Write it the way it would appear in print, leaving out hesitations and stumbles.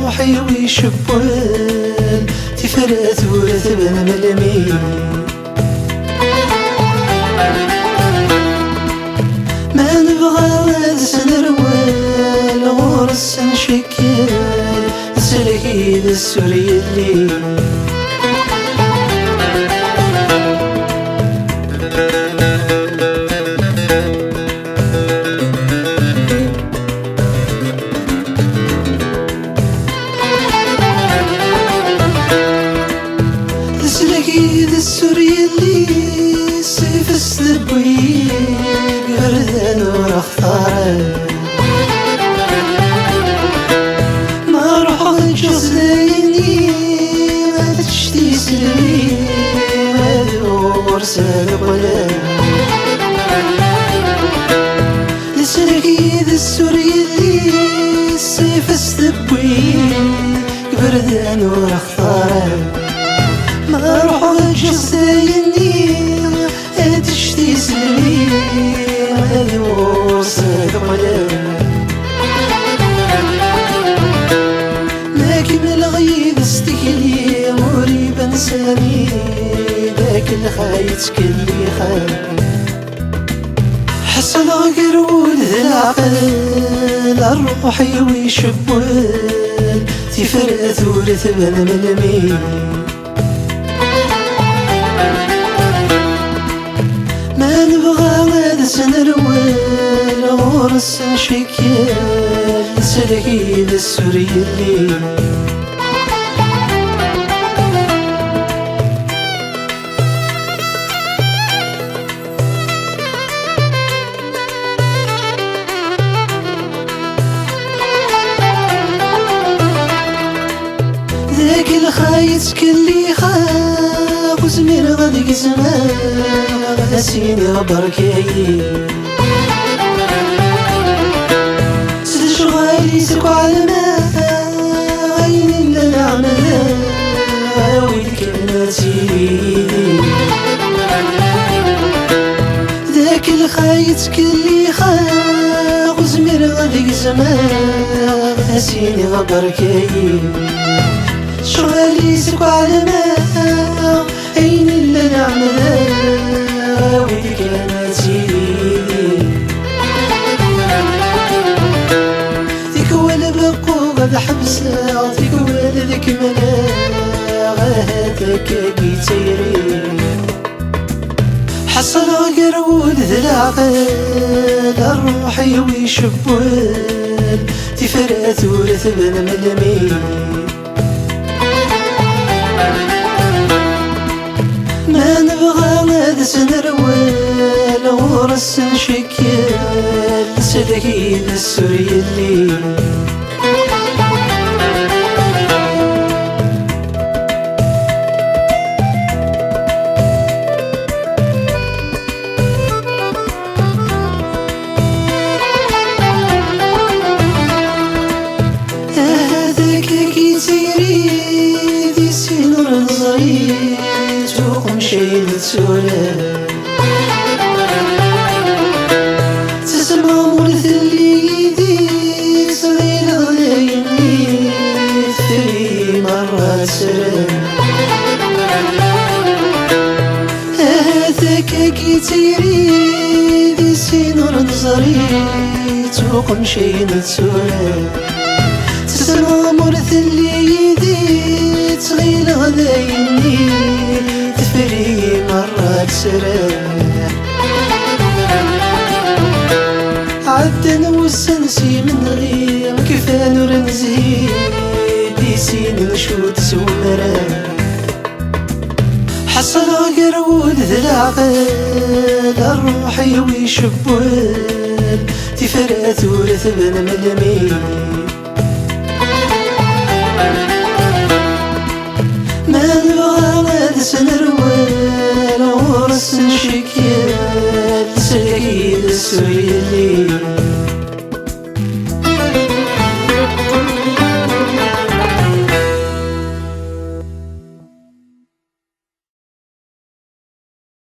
روحي ويشبوال تفرات ورث بن ملمي ما نبغى نسنروال غرس نشكل نسلكي ذا السوري اللي ذا السوري اللي سيف السبوي قردان ورختار ما روح جزيني ما تشتي سلمي ما دور سالب ولا لسلكي ذا السوري اللي سيف السبوي قردان ورختار ما روح جزيني تشتي سلمي ما دور سالب ولا لكن الغيب استكلي مريبا سامي لكن خايت كلي خايت حصل قرود العقل الروح ويشبوال تفرقت ورث بن ملمي ما نبغى غاد سنروال غرس نشكل نسلكي ذا السوري اللي ذاك الخايت كلي خاف وزمير غادي زمان غاسيني بركاي سد شغالي سكو على الماء عيني اللي نعملها ويلك انا سيدي ذاك الخايت كلي خاف وزمير غادي زمان غاسيني بركاي شغالي سكو على الماء عيني اللي نعملها ويلك انا سيدي ذيك ولا بقو غدا حبسة ذيك ولا ذيك ملا هذاك كيتيري حصل قرود ذا العقل الروح ويشبوال تفرقت ورث بن ملمي ما نبغى غاد سنروال غرس نشكل نسلكي ذا السوري اللي هذاك كيتيري ذي سنور صغير مشيت تسولف تسمع مورث اللي يدي صغير غلايني في مرة سلام هذاك كيتيري ذي سنور نظري توق مشيت تسولف تسمع مورث اللي يدي صغير غلايني فري مرة سرح عدنا والسنسي من غير كفان ورمزي دي سين نشوت سومرا حصل قرود ذا العقل الروح ويشبوال تفرقت ورث بن ملمي ما نبغى غاد سنروال غرس نشكل نسلكي ذا السوري